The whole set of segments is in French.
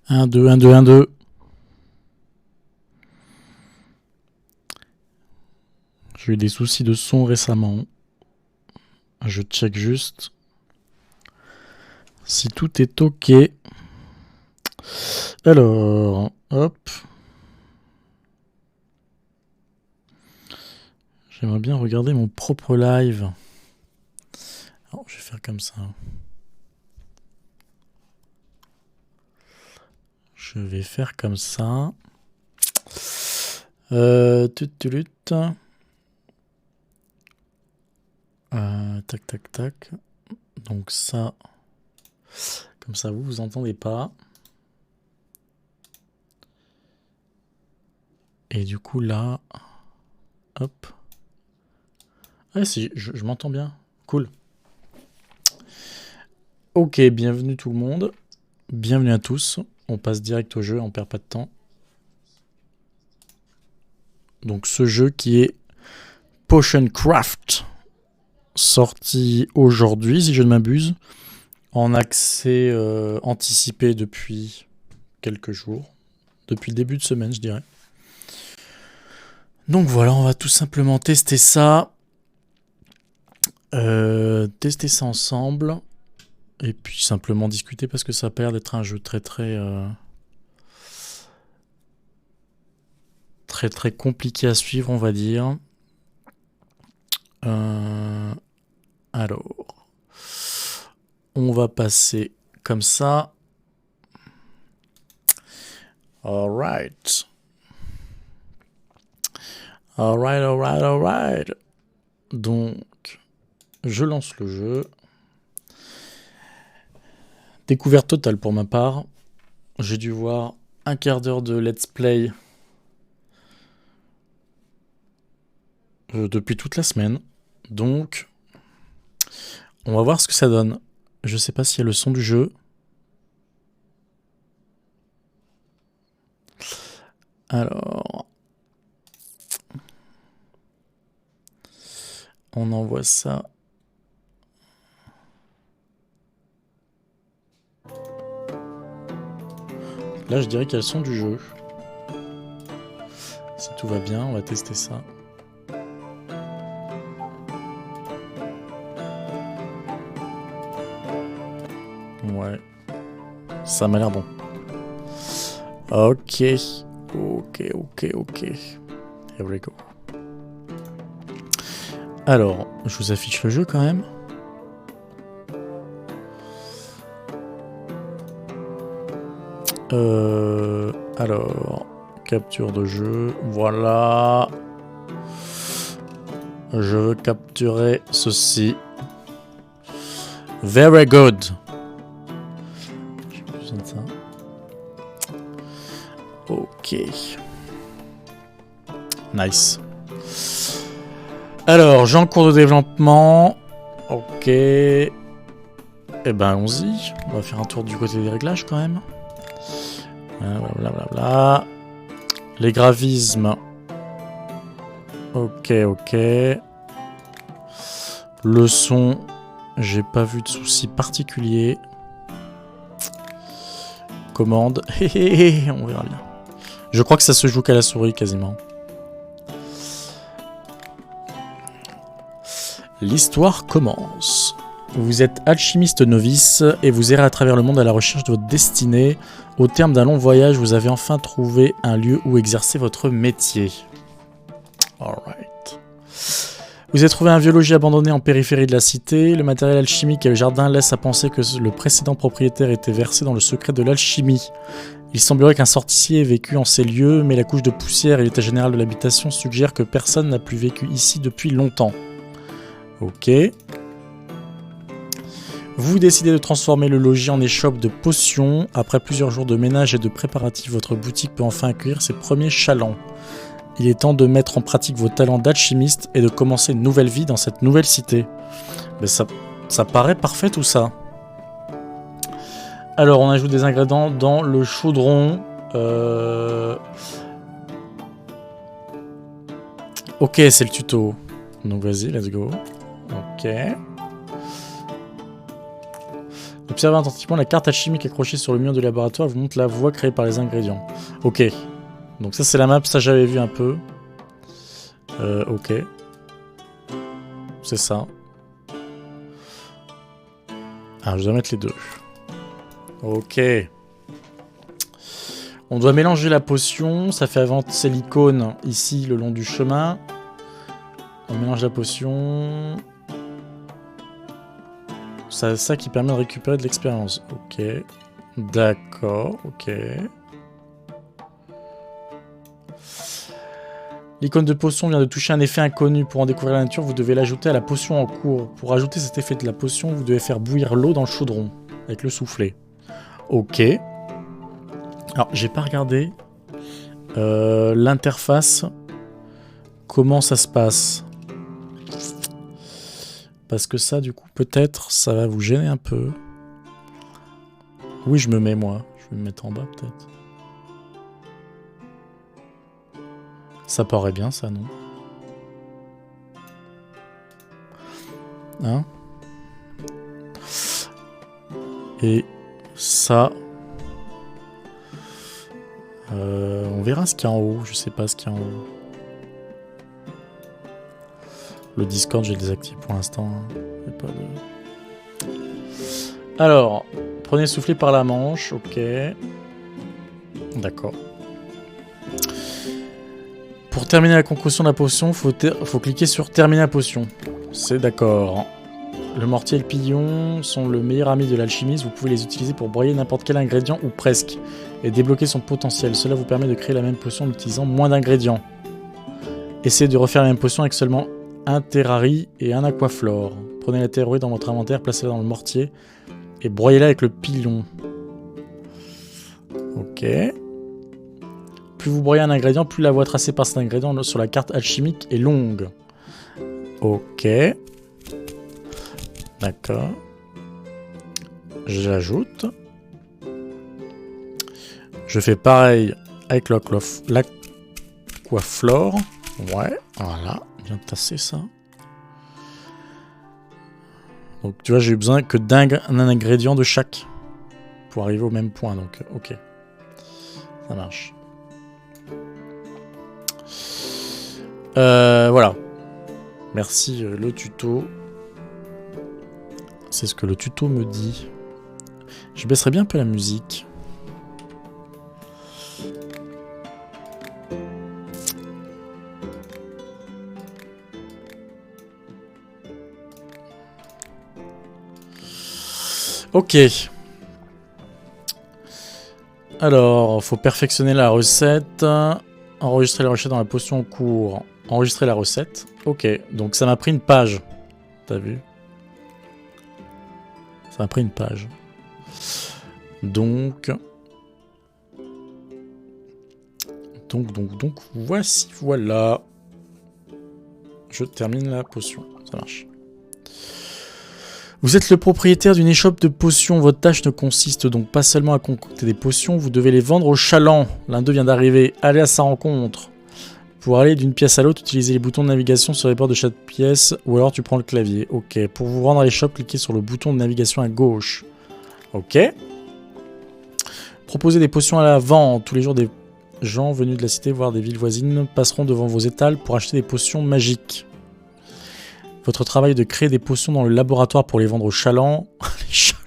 1, 2, 1, 2, 1, 2. J'ai eu des soucis de son récemment. Je check juste si tout est ok. Alors, hop. J'aimerais bien regarder mon propre live. Alors, je vais faire comme ça. Je vais faire comme ça. Tutulut. Tac, tac, tac. Donc ça, comme ça, vous entendez pas. Et du coup là, hop. Ah si, je m'entends bien. Cool. Ok, bienvenue tout le monde. Bienvenue à tous. On passe direct au jeu, on perd pas de temps. Donc ce jeu qui est Potion Craft, sorti aujourd'hui, si je ne m'abuse, en accès anticipé depuis quelques jours, depuis le début de semaine, je dirais. Donc voilà, on va tout simplement tester ça. Tester ça ensemble. Et puis simplement discuter parce que ça a l'air d'être un jeu très compliqué à suivre, on va dire. Alors, on va passer comme ça. Alright. Alright. Donc, je lance le jeu. Découverte totale pour ma part. J'ai dû voir un quart d'heure de let's play depuis toute la semaine. Donc, on va voir ce que ça donne. Je sais pas s'il y a le son du jeu. Alors, on envoie ça. Là, je dirais qu'il y a le son du jeu. Si tout va bien, on va tester ça. Ouais. Ça m'a l'air bon. Ok. Here we go. Alors, je vous affiche le jeu quand même. Alors, capture de jeu. Voilà. Je veux capturer ceci. Very good. J'ai besoin de ça. Ok. Nice. Alors, jeu en cours de développement. Ok. Eh ben, allons-y. On va faire un tour du côté des réglages quand même. Blablabla. Les graphismes. Ok. Le son. J'ai pas vu de soucis particuliers. Commande. On verra bien. Je crois que ça se joue qu'à la souris quasiment. L'histoire commence. Vous êtes alchimiste novice et vous errez à travers le monde à la recherche de votre destinée. Au terme d'un long voyage, vous avez enfin trouvé un lieu où exercer votre métier. Alright. Vous avez trouvé un vieux logis abandonné en périphérie de la cité. Le matériel alchimique et le jardin laissent à penser que le précédent propriétaire était versé dans le secret de l'alchimie. Il semblerait qu'un sorcier ait vécu en ces lieux, mais la couche de poussière et l'état général de l'habitation suggèrent que personne n'a plus vécu ici depuis longtemps. Ok. Vous décidez de transformer le logis en échoppe de potions. Après plusieurs jours de ménage et de préparatifs, votre boutique peut enfin accueillir ses premiers chalands. Il est temps de mettre en pratique vos talents d'alchimiste et de commencer une nouvelle vie dans cette nouvelle cité. Mais ça paraît parfait tout ça. Alors, on ajoute des ingrédients dans le chaudron. Ok, c'est le tuto. Donc vas-y, let's go. Ok. Observez attentivement la carte alchimique accrochée sur le mur du laboratoire vous montre la voie créée par les ingrédients. Ok. Donc ça c'est la map, ça j'avais vu un peu. Ok. C'est ça. Ah, je dois mettre les deux. Ok. On doit mélanger la potion. Ça fait avancer l'icône ici le long du chemin. On mélange la potion. C'est ça qui permet de récupérer de l'expérience. Ok. D'accord. Ok. L'icône de potion vient de toucher un effet inconnu. Pour en découvrir la nature, vous devez l'ajouter à la potion en cours. Pour ajouter cet effet de la potion, vous devez faire bouillir l'eau dans le chaudron. Avec le soufflet. Ok. Alors, j'ai pas regardé l'interface. Comment ça se passe? Parce que ça, du coup, peut-être, ça va vous gêner un peu. Oui, je me mets, moi. Je vais me mettre en bas, peut-être. Ça paraît bien, ça, non? Hein? Et ça... on verra ce qu'il y a en haut. Je sais pas ce qu'il y a en haut. Le Discord, je le désactive pour l'instant. Pas de... Alors, prenez le soufflet par la manche. Ok. D'accord. Pour terminer la concoction de la potion, faut cliquer sur terminer la potion. C'est d'accord. Le mortier et le pilon sont le meilleur ami de l'alchimiste. Vous pouvez les utiliser pour broyer n'importe quel ingrédient ou presque et débloquer son potentiel. Cela vous permet de créer la même potion en utilisant moins d'ingrédients. Essayez de refaire la même potion avec seulement un terrari et un aquaflore. Prenez la terrari dans votre inventaire, placez-la dans le mortier et broyez-la avec le pilon. Ok. Plus vous broyez un ingrédient, plus la voie tracée par cet ingrédient sur la carte alchimique est longue. Ok. D'accord. J'ajoute. Je fais pareil avec l'aquaflore. Ouais, voilà. Bien tasser ça. Donc tu vois, j'ai eu besoin que d'un ingrédient de chaque pour arriver au même point. Donc ok. Ça marche. Voilà. Merci le tuto. C'est ce que le tuto me dit. Je baisserai bien un peu la musique. Ok. Alors, faut perfectionner la recette. Enregistrer la recette dans la potion en cours. Enregistrer la recette. Ok, donc ça m'a pris une page. T'as vu? Ça m'a pris une page. Donc, voici, voilà. Je termine la potion. Ça marche. Vous êtes le propriétaire d'une échoppe de potions. Votre tâche ne consiste donc pas seulement à concocter des potions, vous devez les vendre aux chalands. L'un d'eux vient d'arriver. Allez à sa rencontre. Pour aller d'une pièce à l'autre, utilisez les boutons de navigation sur les bords de chaque pièce ou alors tu prends le clavier. Ok. Pour vous rendre à l'échoppe, cliquez sur le bouton de navigation à gauche. Ok. Proposez des potions à la vente. Tous les jours, des gens venus de la cité, voire des villes voisines, passeront devant vos étals pour acheter des potions magiques. Votre travail est de créer des potions dans le laboratoire pour les vendre aux chalands. Les chalands.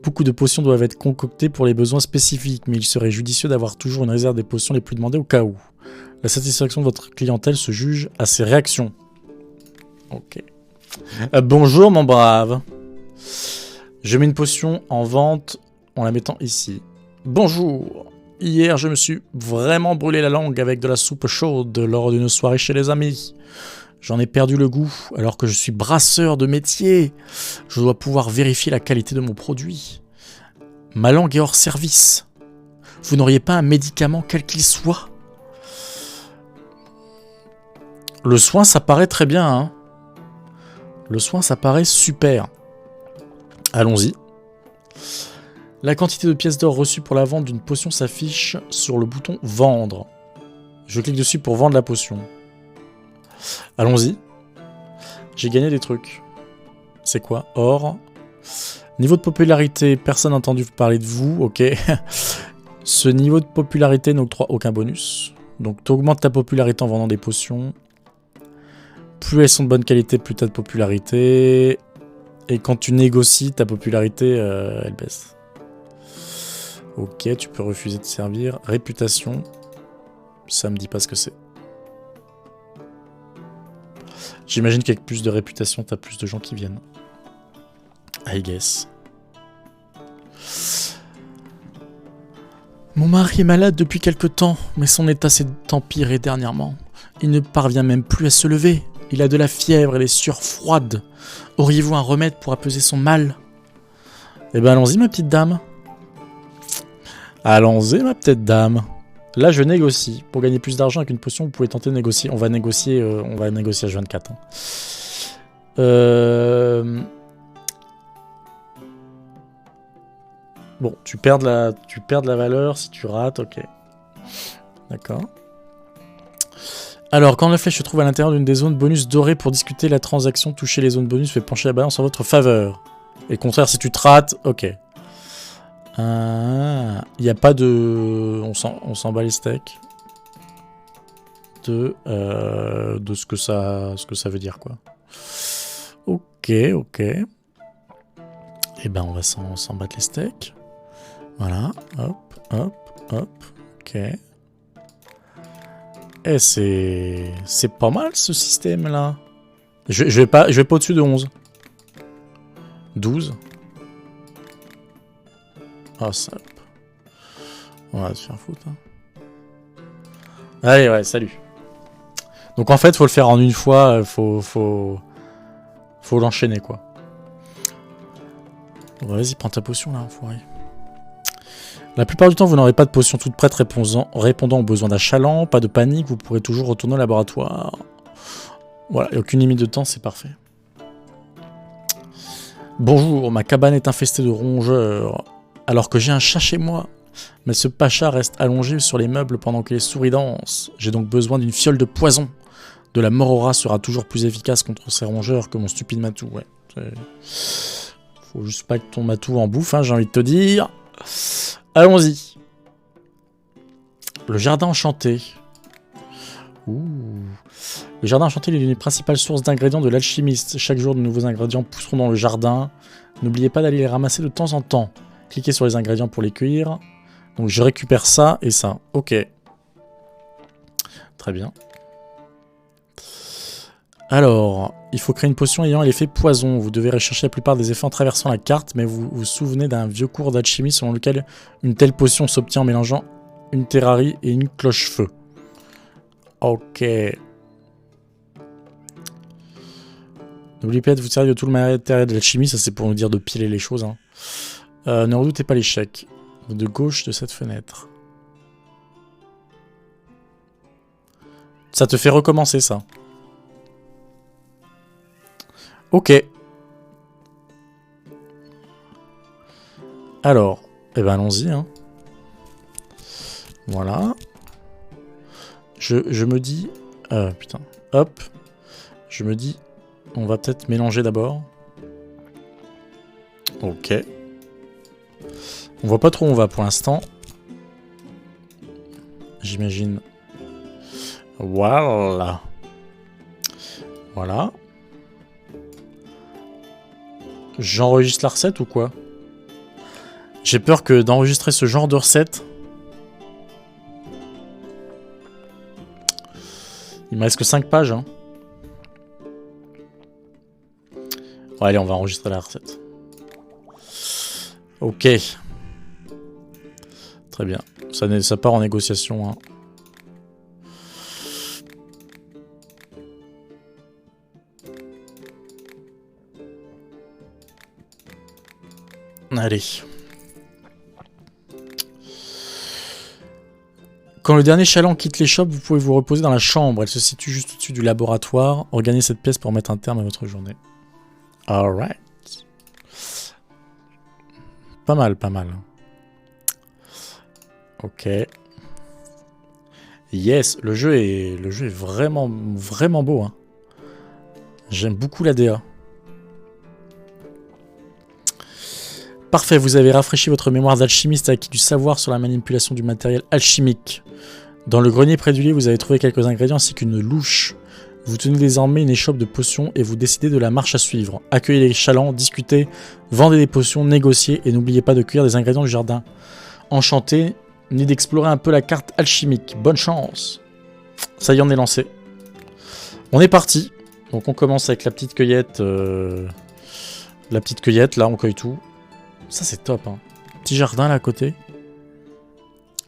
Beaucoup de potions doivent être concoctées pour les besoins spécifiques, mais il serait judicieux d'avoir toujours une réserve des potions les plus demandées au cas où. La satisfaction de votre clientèle se juge à ses réactions. Ok. Bonjour mon brave. Je mets une potion en vente en la mettant ici. Bonjour. Hier, je me suis vraiment brûlé la langue avec de la soupe chaude lors d'une soirée chez les amis. J'en ai perdu le goût, alors que je suis brasseur de métier. Je dois pouvoir vérifier la qualité de mon produit. Ma langue est hors service. Vous n'auriez pas un médicament quel qu'il soit? Le soin, ça paraît très bien, hein. Le soin, ça paraît super. Allons-y. La quantité de pièces d'or reçues pour la vente d'une potion s'affiche sur le bouton « Vendre ». Je clique dessus pour vendre la potion. Allons-y. J'ai gagné des trucs. C'est quoi? Or. Niveau de popularité, personne n'a entendu parler de vous, ok. Ce niveau de popularité n'octroie aucun bonus. Donc tu augmentes ta popularité en vendant des potions. Plus elles sont de bonne qualité, plus tu as de popularité. Et quand tu négocies, ta popularité, elle baisse. Ok, tu peux refuser de servir. Réputation, ça me dit pas ce que c'est. J'imagine qu'avec plus de réputation, t'as plus de gens qui viennent. I guess. Mon mari est malade depuis quelque temps, mais son état s'est empiré dernièrement. Il ne parvient même plus à se lever. Il a de la fièvre et les sueurs froides. Auriez-vous un remède pour apaiser son mal? Eh ben allons-y ma petite dame. Allons-y ma petite dame. Là je négocie. Pour gagner plus d'argent avec une potion, vous pouvez tenter de négocier. On va négocier H24. Hein. Bon, tu perds de la valeur si tu rates, ok. D'accord. Alors, quand la flèche se trouve à l'intérieur d'une des zones bonus dorées pour discuter la transaction, toucher les zones bonus fait pencher la balance en votre faveur. Et contraire, si tu te rates, ok. Il n'y a pas de... On s'en bat les steaks. De ce que ça veut dire, quoi. Ok. Eh ben, on va s'en battre les steaks. Voilà, hop, ok. Et c'est pas mal ce système là. Je vais pas au-dessus de 11. 12. Oh ça. On va se faire foutre. Hein. Allez ouais, salut. Donc en fait, faut le faire en une fois, faut l'enchaîner quoi. Bon, vas-y, prends ta potion là, enfoiré. La plupart du temps, vous n'aurez pas de potion toute prête répondant aux besoins d'achalant. Pas de panique, vous pourrez toujours retourner au laboratoire. Voilà, il n'y a aucune limite de temps, c'est parfait. Bonjour, ma cabane est infestée de rongeurs. Alors que j'ai un chat chez moi. Mais ce pacha reste allongé sur les meubles pendant que les souris dansent. J'ai donc besoin d'une fiole de poison. De la morora sera toujours plus efficace contre ces rongeurs que mon stupide matou. Ouais. Faut juste pas que ton matou en bouffe, hein, j'ai envie de te dire. Allons-y. Le jardin enchanté. Ouh. Le jardin enchanté est l'une des principales sources d'ingrédients de l'alchimiste. Chaque jour, de nouveaux ingrédients pousseront dans le jardin. N'oubliez pas d'aller les ramasser de temps en temps. Cliquez sur les ingrédients pour les cueillir. Donc je récupère ça et ça. Ok. Très bien. Alors, il faut créer une potion ayant l'effet poison. Vous devez rechercher la plupart des effets en traversant la carte, mais vous vous souvenez d'un vieux cours d'alchimie selon lequel une telle potion s'obtient en mélangeant une terrarie et une cloche-feu. Ok. N'oubliez pas de vous servir de tout le matériel de l'alchimie, ça c'est pour nous dire de piler les choses. Hein. Ne redoutez pas l'échec. De gauche de cette fenêtre. Ça te fait recommencer ça. Ok. Alors, eh ben allons-y. Hein. Voilà. Je me dis... putain. Hop. Je me dis... On va peut-être mélanger d'abord. Ok. On voit pas trop où on va pour l'instant. J'imagine. Voilà. Voilà. J'enregistre la recette ou quoi? J'ai peur que d'enregistrer ce genre de recette... Il me reste que 5 pages. Hein. Bon, allez, on va enregistrer la recette. Ok. Très bien. Ça part en négociation. Hein. Allez. Quand le dernier chaland quitte l'échoppe, vous pouvez vous reposer dans la chambre. Elle se situe juste au-dessus du laboratoire. Organisez cette pièce pour mettre un terme à votre journée. Alright. Pas mal, pas mal. Ok. Yes, le jeu est vraiment, vraiment beau. Hein. J'aime beaucoup la DA. Parfait, vous avez rafraîchi votre mémoire d'alchimiste et acquis du savoir sur la manipulation du matériel alchimique. Dans le grenier près du lit, vous avez trouvé quelques ingrédients ainsi qu'une louche. Vous tenez désormais une échoppe de potions et vous décidez de la marche à suivre. Accueillez les chalands, discutez, vendez des potions, négociez et n'oubliez pas de cueillir des ingrédients du jardin. Enchanté, ni d'explorer un peu la carte alchimique. Bonne chance. Ça y est, on est lancé. On est parti. Donc on commence avec la petite cueillette. La petite cueillette, là, on cueille tout. Ça, c'est top. Hein. Petit jardin, là, à côté.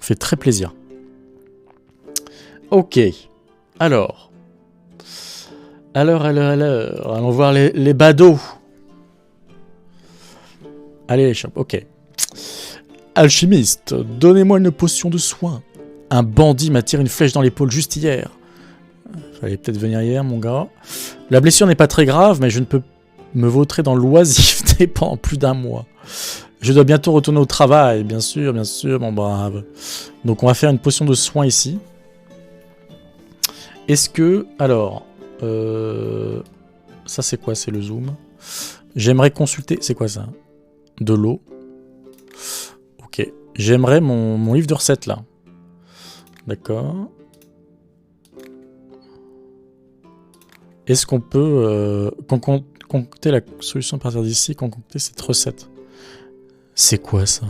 Fait très plaisir. Ok. Alors. Allons voir les badauds. Allez, les chopes. Ok. Alchimiste, donnez-moi une potion de soin. Un bandit m'a tiré une flèche dans l'épaule juste hier. Fallait peut-être venir hier, mon gars. La blessure n'est pas très grave, mais je ne peux me vautrer dans l'oisiveté pendant plus d'un mois. Je dois bientôt retourner au travail, bien sûr, mon brave. Donc on va faire une potion de soin ici. Est-ce que... Alors... ça c'est quoi? C'est le zoom. J'aimerais consulter... C'est quoi ça? De l'eau. Ok. J'aimerais mon livre de recettes là. D'accord. Est-ce qu'on peut concocter la solution à partir d'ici, concocter cette recette? C'est quoi ça?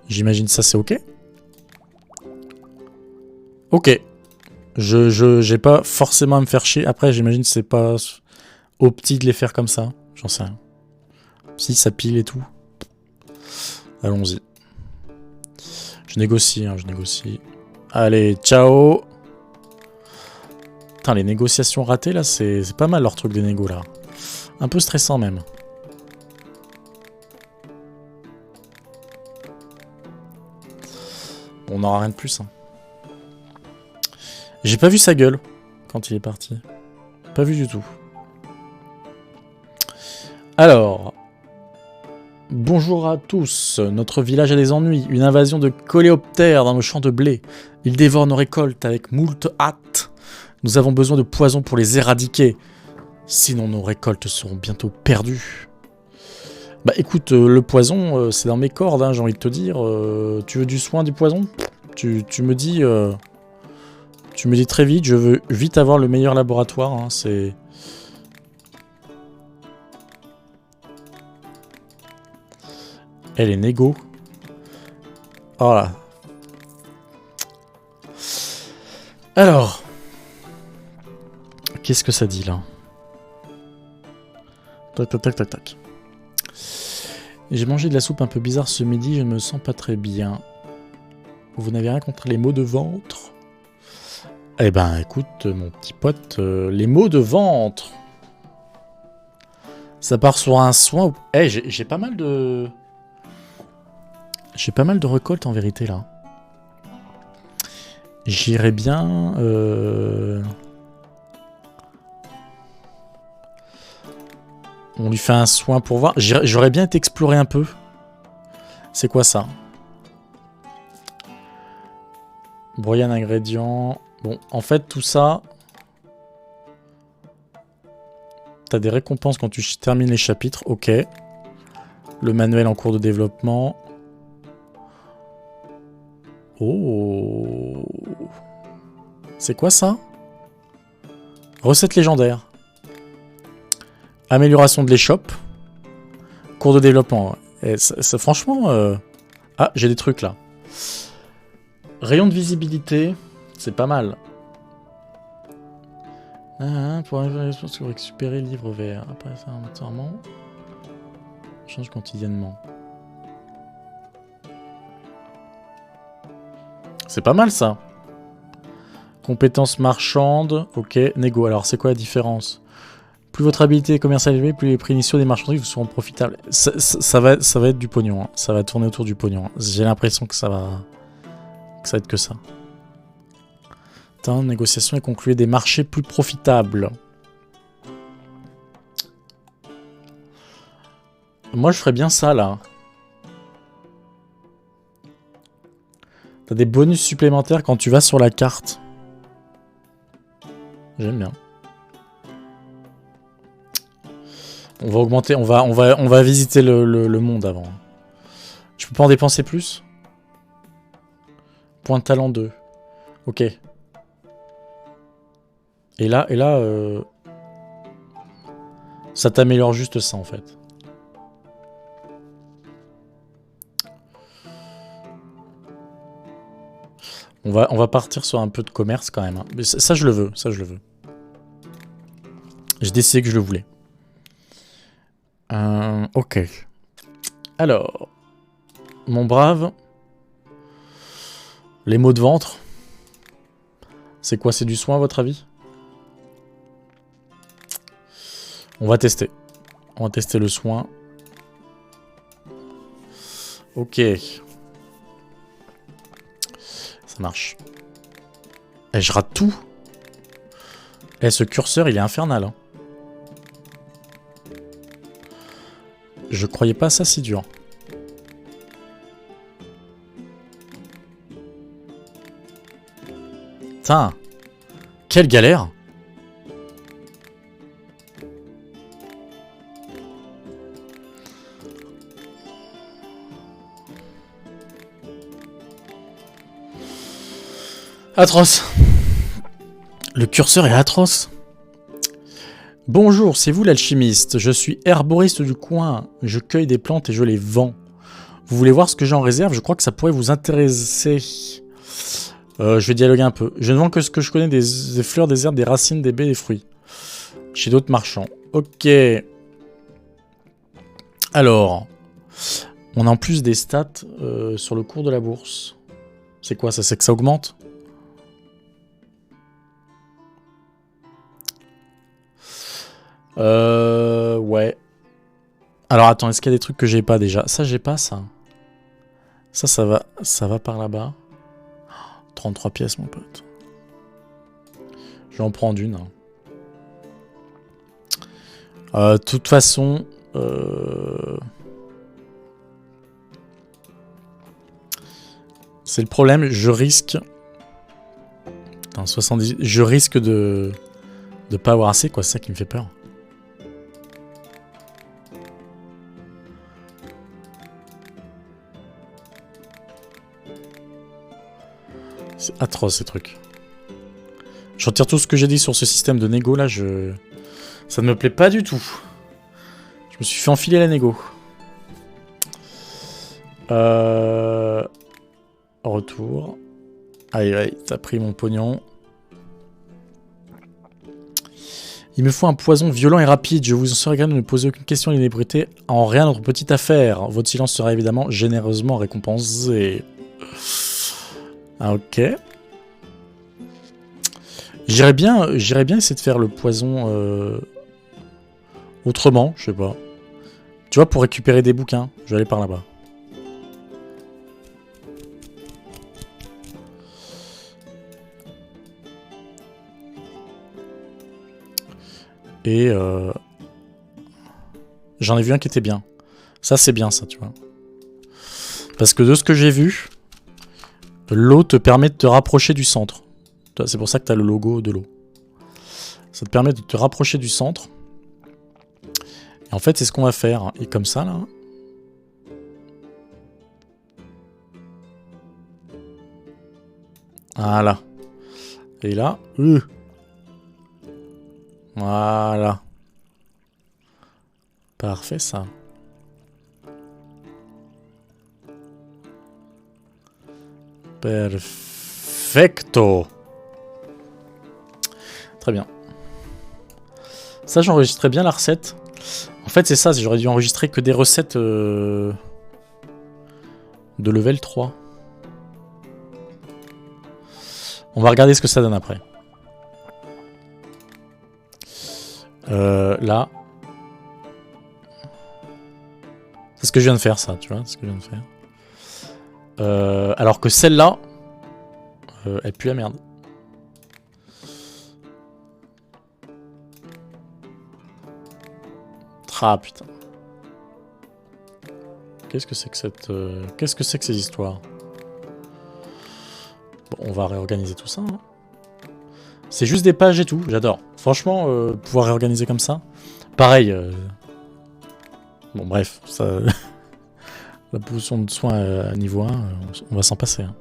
J'imagine ça c'est ok? Ok. J'ai pas forcément à me faire chier. Après j'imagine que c'est pas au petit de les faire comme ça. J'en sais rien. Si ça pile et tout. Allons-y. Je négocie, je négocie. Allez, ciao. Putain, les négociations ratées, là, c'est pas mal leur truc de négo, là. Un peu stressant, même. Bon, on n'aura rien de plus, hein. J'ai pas vu sa gueule quand il est parti. Pas vu du tout. Alors... Bonjour à tous, notre village a des ennuis, une invasion de coléoptères dans nos champs de blé. Ils dévorent nos récoltes avec moult hâte. Nous avons besoin de poison pour les éradiquer, sinon nos récoltes seront bientôt perdues. Bah écoute, le poison, c'est dans mes cordes, hein, j'ai envie de te dire. Tu veux du soin du poison? Tu me dis très vite, je veux vite avoir le meilleur laboratoire, hein, c'est... Elle est négo. Oh là. Alors. Qu'est-ce que ça dit là? Tac, tac, tac, tac, tac. J'ai mangé de la soupe un peu bizarre ce midi, je ne me sens pas très bien. Vous n'avez rien contre les maux de ventre? Eh ben, écoute, mon petit pote, les maux de ventre. Ça part sur un soin. Eh, j'ai pas mal de... J'ai pas mal de récoltes en vérité là. J'irais bien... On lui fait un soin pour voir. J'aurais bien été explorer un peu. C'est quoi ça? Broyer un ingrédient. Bon, en fait tout ça... T'as des récompenses quand tu termines les chapitres. Ok. Le manuel en cours de développement. Oh. C'est quoi ça? Recette légendaire. Amélioration de l'échoppe. Cours de développement. Et franchement... Ah, j'ai des trucs là. Rayon de visibilité. C'est pas mal. Pour récupérer le livre vert. Après ça, entièrement. Change quotidiennement. C'est pas mal ça. Compétences marchandes. Ok, négo. Alors c'est quoi la différence? Plus votre habilité commerciale est élevée, plus les prix initiaux des marchandises vous seront profitables. Ça va être du pognon. Hein. Ça va tourner autour du pognon. Hein. J'ai l'impression que ça va être que ça. Temps de négociation et conclure des marchés plus profitables. Moi je ferais bien ça là. T'as des bonus supplémentaires quand tu vas sur la carte. J'aime bien. On va augmenter, on va visiter le monde avant. Je peux pas en dépenser plus? Point de talent 2. Ok. Et là, ça t'améliore juste ça en fait. On va partir sur un peu de commerce quand même. Hein. Mais ça, je le veux, ça, je le veux. J'ai décidé que je le voulais. Ok. Alors, mon brave, les maux de ventre, c'est quoi? C'est du soin à votre avis? On va tester. On va tester le soin. Ok. Ça marche. Et je rate tout. Et ce curseur, il est infernal. Hein. Je croyais pas ça si dur. Putain. Quelle galère. Atroce. Le curseur est atroce. Bonjour, c'est vous l'alchimiste. Je suis herboriste du coin. Je cueille des plantes et je les vends. Vous voulez voir ce que j'ai en réserve? Je crois que ça pourrait vous intéresser. Je vais dialoguer un peu. Je ne vends que ce que je connais des fleurs, des herbes, des racines, des baies, des fruits. Chez d'autres marchands. Ok. Alors. On a en plus des stats sur le cours de la bourse. C'est quoi ça? C'est que ça augmente? Ouais. Alors attends, est-ce qu'il y a des trucs que j'ai pas déjà? Ça, j'ai pas ça. Ça va par là-bas. 33 pièces, mon pote. Je vais en prendre une. De toute façon... C'est le problème, je risque... Putain, 70... Je risque de pas avoir assez, quoi. C'est ça qui me fait peur. C'est atroce ces trucs. Je retire tout ce que j'ai dit sur ce système de négo là, ça ne me plaît pas du tout. Je me suis fait enfiler la négo. Retour. Allez, t'as pris mon pognon. Il me faut un poison violent et rapide. Je vous en serai gré de ne me poser aucune question à l'inébriété. En rien notre petite affaire. Votre silence sera évidemment généreusement récompensé. Ah, ok. J'irais bien essayer de faire le poison autrement, je sais pas. Tu vois, pour récupérer des bouquins. Je vais aller par là-bas. Et j'en ai vu un qui était bien. Ça, c'est bien, ça, tu vois. Parce que de ce que j'ai vu, l'eau te permet de te rapprocher du centre. C'est pour ça que tu as le logo de l'eau. Ça te permet de te rapprocher du centre. Et en fait, c'est ce qu'on va faire. Et comme ça, là... Voilà. Et là... Voilà. Parfait, ça. Perfecto. Très bien. Ça, j'enregistrais bien la recette. En fait, c'est ça. J'aurais dû enregistrer que des recettes de level 3. On va regarder ce que ça donne après. Là. C'est ce que je viens de faire, ça, tu vois. C'est ce que je viens de faire. Alors que celle-là, elle pue la merde. Ah putain. Qu'est-ce que c'est que cette... Qu'est-ce que c'est que ces histoires? Bon, on va réorganiser tout ça. Hein. C'est juste des pages et tout, j'adore. Franchement, pouvoir réorganiser comme ça. Pareil, Bon, bref, ça... la potion de soin à niveau 1, on va s'en passer. Hein.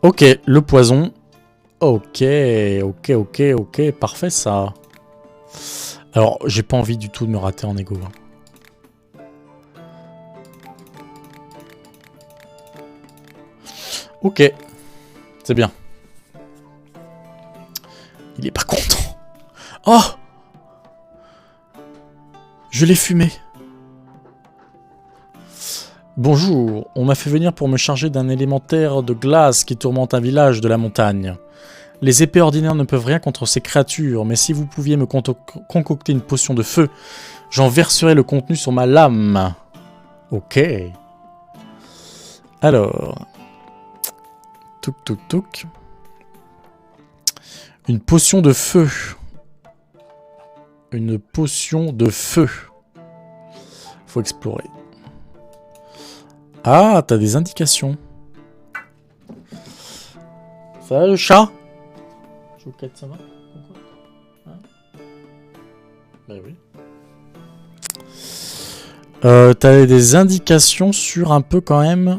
Ok, le poison. Ok, parfait ça. Alors, j'ai pas envie du tout de me rater en égo. Hein. Ok, c'est bien. Il est pas content. Oh! Je l'ai fumé. Bonjour, on m'a fait venir pour me charger d'un élémentaire de glace qui tourmente un village de la montagne. Les épées ordinaires ne peuvent rien contre ces créatures, mais si vous pouviez me concocter une potion de feu, j'en verserai le contenu sur ma lame. Ok. Alors... Touk. Une potion de feu. Une potion de feu. Faut explorer. Ah, t'as des indications. Ça va le chat? Chouquette, ça va? Hein? Ben oui. T'as des indications sur un peu quand même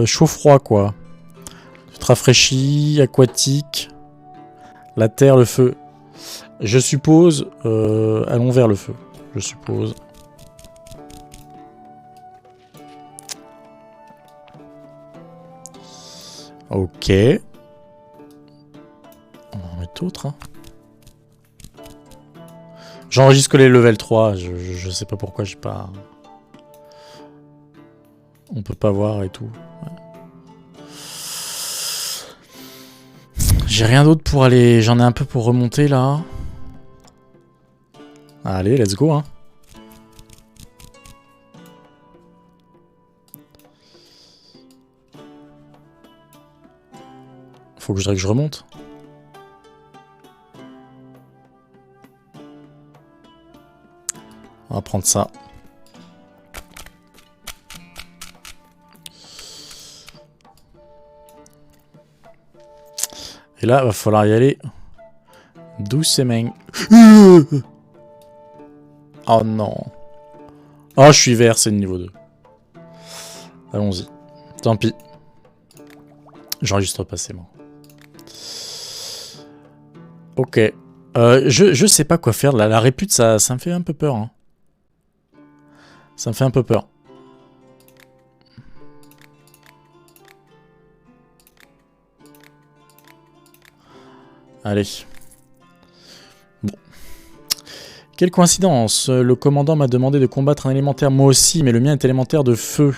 chaud-froid quoi. Tu te rafraîchis, aquatique, la terre, le feu. Je suppose, allons vers le feu. Je suppose. Ok. On va en mettre d'autres. Hein. J'enregistre que les level 3. Je sais pas pourquoi j'ai pas... On peut pas voir et tout. Ouais. J'ai rien d'autre pour aller... J'en ai un peu pour remonter là. Allez, let's go. Hein. Faut que je remonte. On va prendre ça. Et là, il va falloir y aller doucement. Oh non. Oh, je suis vert, c'est le niveau 2. Allons-y. Tant pis. J'enregistre pas, c'est bon. Ok. Je sais pas quoi faire. La répute, ça me fait un peu peur. Hein. Ça me fait un peu peur. Allez. Bon. Quelle coïncidence. Le commandant m'a demandé de combattre un élémentaire moi aussi, mais le mien est élémentaire de feu.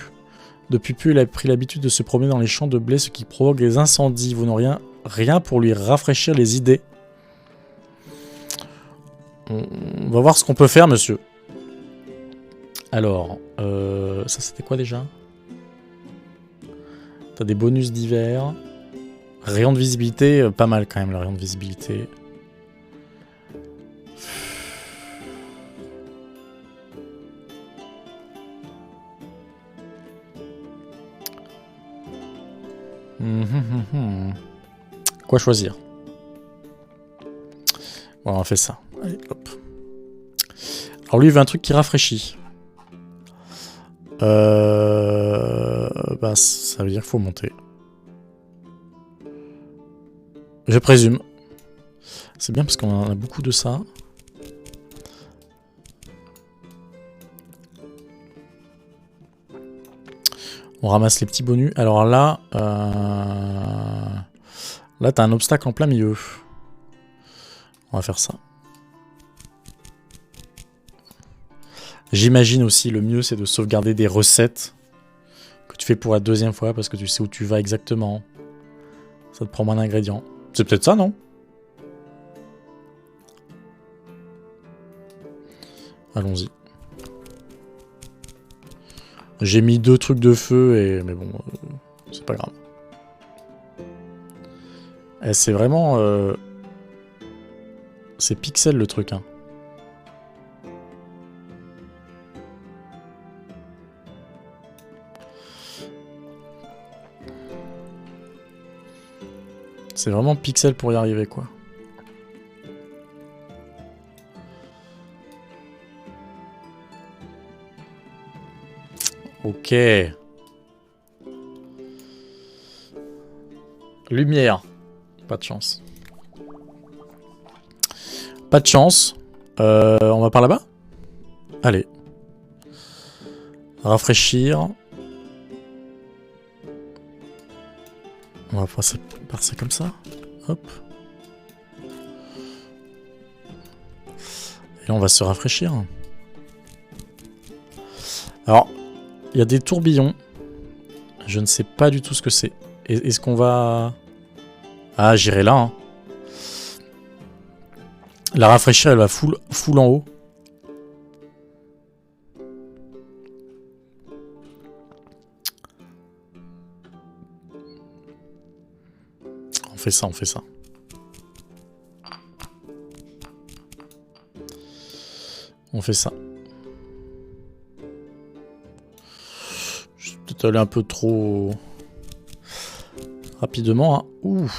Depuis peu, il a pris l'habitude de se promener dans les champs de blé, ce qui provoque des incendies. Vous n'aurez rien pour lui rafraîchir les idées. On va voir ce qu'on peut faire, monsieur. Alors, ça c'était quoi déjà? T'as des bonus d'hiver. Rayon de visibilité, pas mal quand même le rayon de visibilité. Quoi choisir? Bon, on fait ça. Allez, hop. Alors lui, il veut un truc qui rafraîchit. Bah, ça veut dire qu'il faut monter. Je présume. C'est bien parce qu'on en a beaucoup de ça. On ramasse les petits bonus. Alors là... Là, t'as un obstacle en plein milieu. On va faire ça. J'imagine aussi, le mieux, c'est de sauvegarder des recettes que tu fais pour la deuxième fois parce que tu sais où tu vas exactement. Ça te prend moins d'ingrédients. C'est peut-être ça, non? Allons-y. J'ai mis 2 trucs de feu, mais bon, c'est pas grave. C'est vraiment... C'est pixel le truc, hein. C'est vraiment pixel pour y arriver, quoi. Ok. Lumière. Pas de chance. Pas de chance. On va par là-bas? Allez. Rafraîchir. On va passer par ça comme ça. Hop. Et là, on va se rafraîchir. Alors, il y a des tourbillons. Je ne sais pas du tout ce que c'est. Est-ce qu'on va... Ah, j'irai là. Hein. La rafraîchir, elle va full en haut. On fait ça, on fait ça. On fait ça. Je suis peut-être allé un peu trop rapidement. Hein. Ouh.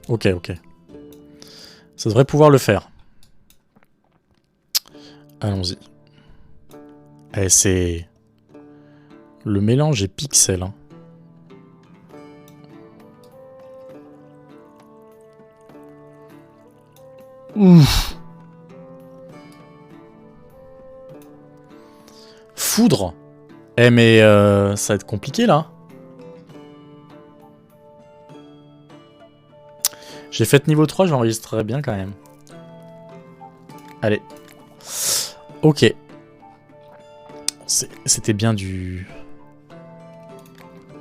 Ok, ok. Ça devrait pouvoir le faire. Allons-y. Eh, c'est... Le mélange est pixel. Hein. Ouf. Foudre. Eh mais ça va être compliqué là. J'ai fait niveau 3, j'enregistrerai bien quand même. Allez. Ok. C'était bien du...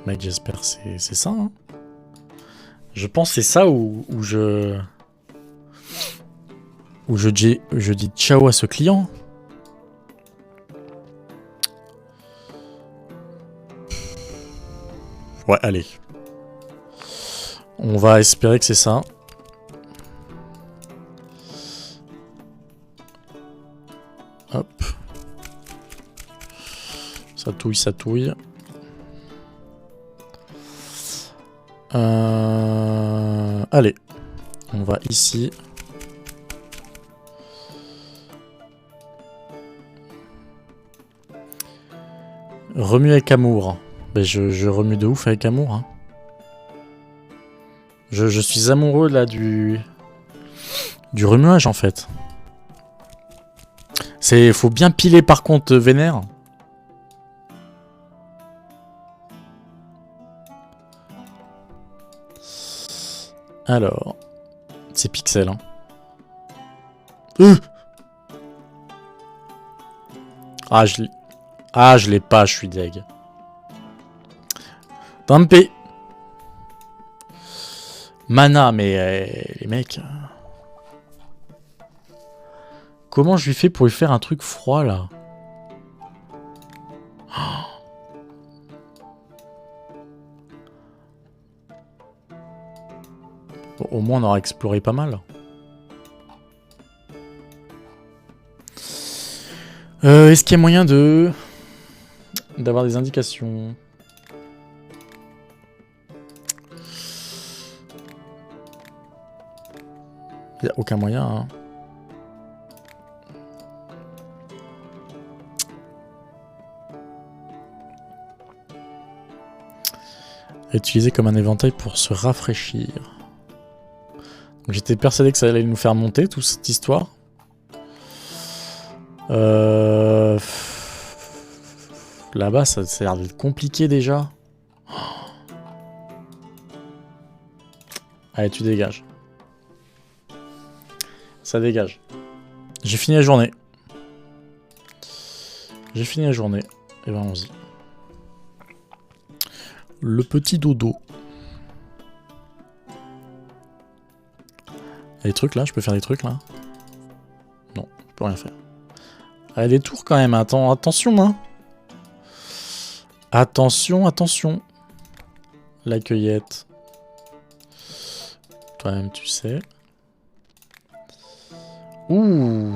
Mec, j'espère c'est ça. Hein. Je pense que c'est ça où je... Où je dis ciao à ce client. Ouais, allez. On va espérer que c'est ça. Hop. Ça touille, ça touille. Allez. On va ici. Remue avec amour. Ben je remue de ouf avec amour. Hein. Je suis amoureux là du remuage en fait. Faut bien piler par contre vénère. Alors, c'est pixel. Hein. Je l'ai pas, je suis deg. Tant pis. Mana, mais les mecs... Comment je lui fais pour lui faire un truc froid, là? Bon, au moins, on aura exploré pas mal. Est-ce qu'il y a moyen d'avoir des indications? Il n'y a aucun moyen, hein. Utiliser comme un éventail pour se rafraîchir. J'étais persuadé que ça allait nous faire monter, toute cette histoire. Là-bas, ça a l'air d'être compliqué déjà. Allez, tu dégages. Ça dégage. J'ai fini la journée. J'ai fini la journée. Et ben, allons-y. Le petit dodo. Il y a des trucs là, je peux faire des trucs là. Non, je peux rien faire. Ah, il y a des tours quand même, attention hein. Attention, attention. La cueillette. Toi-même tu sais. Ouh.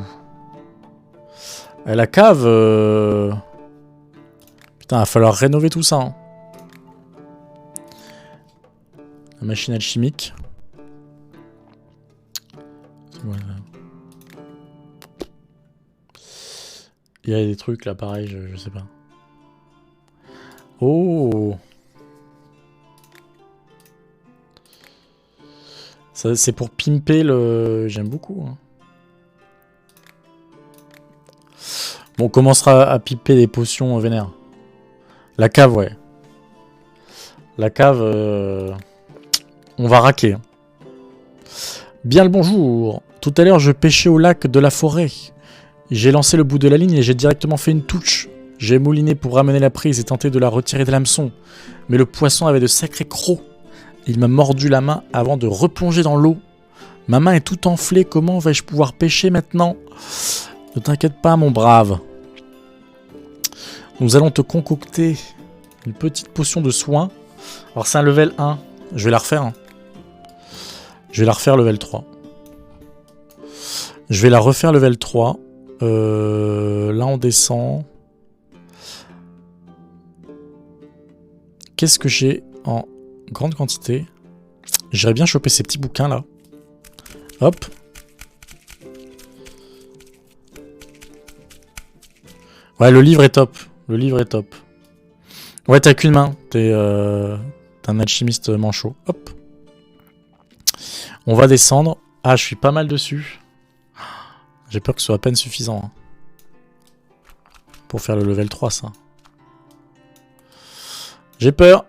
Et la cave... Putain, il va falloir rénover tout ça. Hein. La machine alchimique. Voilà. Il y a des trucs là, pareil, je sais pas. Oh. Ça, c'est pour pimper le... J'aime beaucoup. Hein. Bon, on commencera à piper des potions vénères. La cave, ouais. La cave... On va raquer. Bien le bonjour. Tout à l'heure, je pêchais au lac de la forêt. J'ai lancé le bout de la ligne et j'ai directement fait une touche. J'ai mouliné pour ramener la prise et tenter de la retirer de l'hameçon. Mais le poisson avait de sacrés crocs. Il m'a mordu la main avant de replonger dans l'eau. Ma main est tout enflée. Comment vais-je pouvoir pêcher maintenant? Ne t'inquiète pas, mon brave. Nous allons te concocter une petite potion de soin. Alors, c'est un level 1. Je vais la refaire. Hein. Je vais la refaire level 3. Je vais la refaire level 3. Là, on descend. Qu'est-ce que j'ai en grande quantité? J'irais bien choper ces petits bouquins là. Hop. Ouais, le livre est top. Le livre est top. Ouais, t'as qu'une main. T'es un alchimiste manchot. Hop. On va descendre. Ah, je suis pas mal dessus. J'ai peur que ce soit à peine suffisant. Hein. Pour faire le level 3, ça. J'ai peur.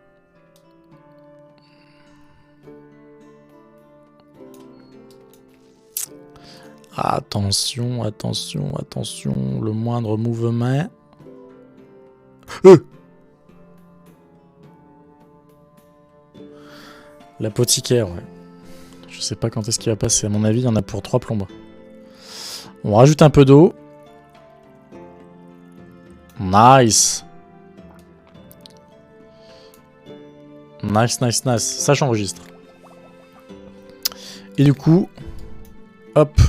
Attention, attention, attention. Le moindre mouvement. L'apothicaire, ouais. Je sais pas quand est-ce qu'il va passer. À mon avis, il y en a pour 3 plombes. On rajoute un peu d'eau. Nice. Nice, nice, nice. Ça, j'enregistre. Et du coup, hop.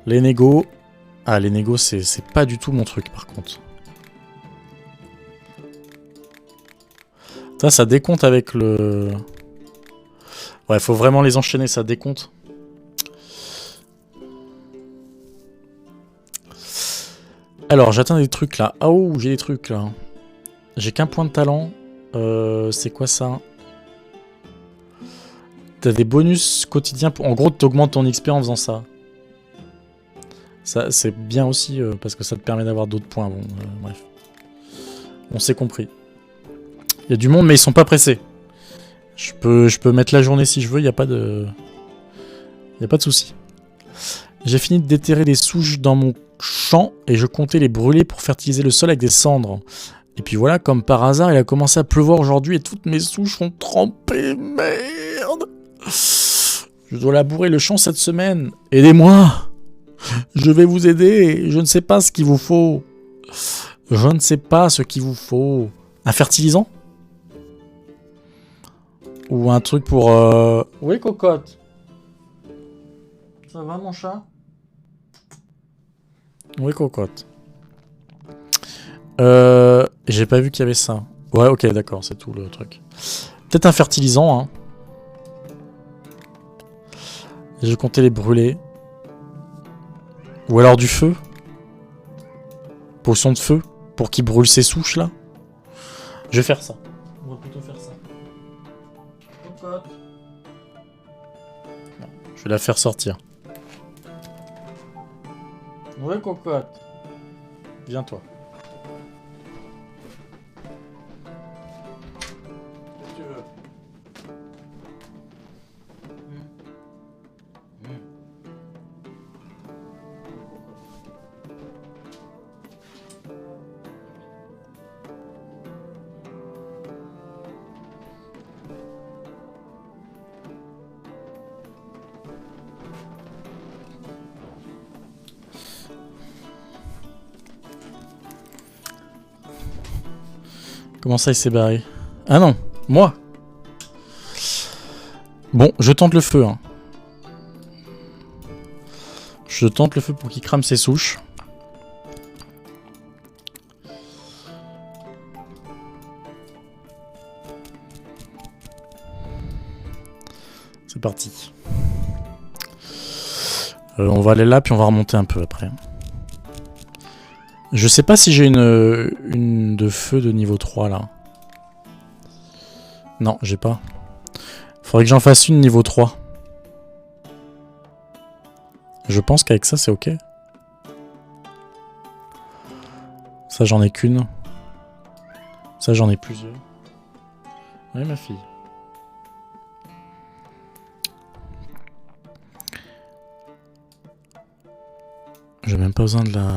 Les négos. Ah, les négos, c'est pas du tout mon truc, par contre. Ça décompte avec le... Ouais, faut vraiment les enchaîner, ça décompte. Alors, j'atteins des trucs là. Oh, j'ai des trucs là. J'ai qu'un point de talent. C'est quoi ça? T'as des bonus quotidiens. En gros, t'augmentes ton XP en faisant ça. Ça, c'est bien aussi parce que ça te permet d'avoir d'autres points. Bon, bref. On s'est compris. Il y a du monde, mais ils sont pas pressés. Je peux mettre la journée si je veux, il n'y a pas de... Il n'y a pas de souci. J'ai fini de déterrer les souches dans mon champ et je comptais les brûler pour fertiliser le sol avec des cendres. Et puis voilà, comme par hasard, il a commencé à pleuvoir aujourd'hui et toutes mes souches ont trempé. Merde! Je dois labourer le champ cette semaine. Aidez-moi! Je vais vous aider. Je ne sais pas ce qu'il vous faut. Je ne sais pas ce qu'il vous faut. Un fertilisant? Ou un truc pour... Oui, cocotte. Ça va, mon chat? Oui, cocotte. J'ai pas vu qu'il y avait ça. Ouais, ok, d'accord, c'est tout le truc. Peut-être un fertilisant, hein. Je comptais les brûler. Ou alors du feu. Potion de feu. Pour qu'il brûle ses souches, là. Je vais faire ça. On va plutôt faire ça. Cocotte. Non, je vais la faire sortir. Ouais, cocotte. Viens-toi. Si tu veux. Comment ça, il s'est barré? Ah non, moi. Bon, je tente le feu. Hein. Je tente le feu pour qu'il crame ses souches. C'est parti. On va aller là, puis on va remonter un peu après. Je sais pas si j'ai une de feu de niveau 3 là. Non, j'ai pas. Faudrait que j'en fasse une niveau 3. Je pense qu'avec ça, c'est ok. Ça, j'en ai qu'une. Ça, j'en ai plusieurs. Oui, ma fille. J'ai même pas besoin de la...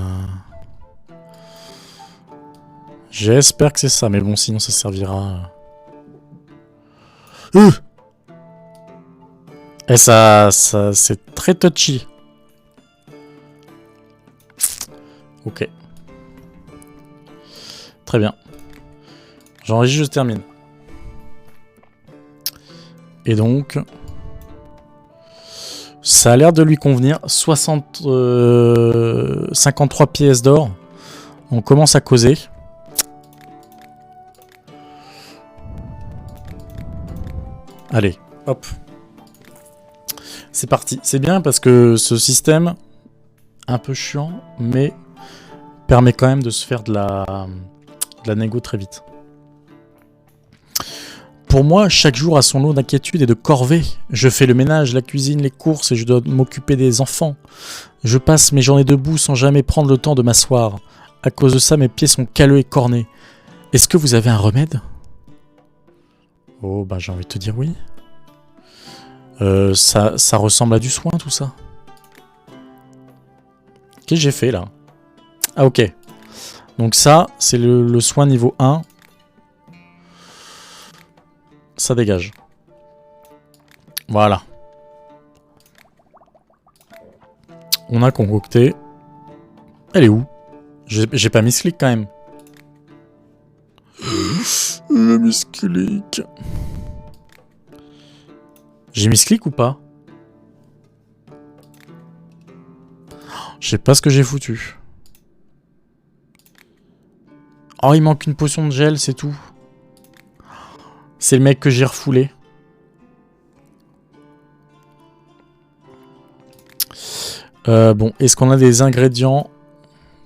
J'espère que c'est ça, mais bon, sinon ça servira... Et ça c'est très touchy. Ok. Très bien. J'enregistre, je termine. Et donc... Ça a l'air de lui convenir. 53 pièces d'or. On commence à causer. Allez, hop. C'est parti. C'est bien parce que ce système, un peu chiant, mais permet quand même de se faire de la négo très vite. Pour moi, chaque jour a son lot d'inquiétudes et de corvées. Je fais le ménage, la cuisine, les courses et je dois m'occuper des enfants. Je passe mes journées debout sans jamais prendre le temps de m'asseoir. À cause de ça, mes pieds sont calleux et cornés. Est-ce que vous avez un remède ? Oh, bah j'ai envie de te dire oui. Ça ressemble à du soin, tout ça. Qu'est-ce que j'ai fait, là ? Ah, ok. Donc ça, c'est le soin niveau 1. Ça dégage. Voilà. On a concocté. Elle est où ? J'ai pas mis ce clic quand même. Le misclic. J'ai mis ce clic ou pas ? Je sais pas ce que j'ai foutu. Oh, il manque une potion de gel, c'est tout. C'est le mec que j'ai refoulé. Bon, est-ce qu'on a des ingrédients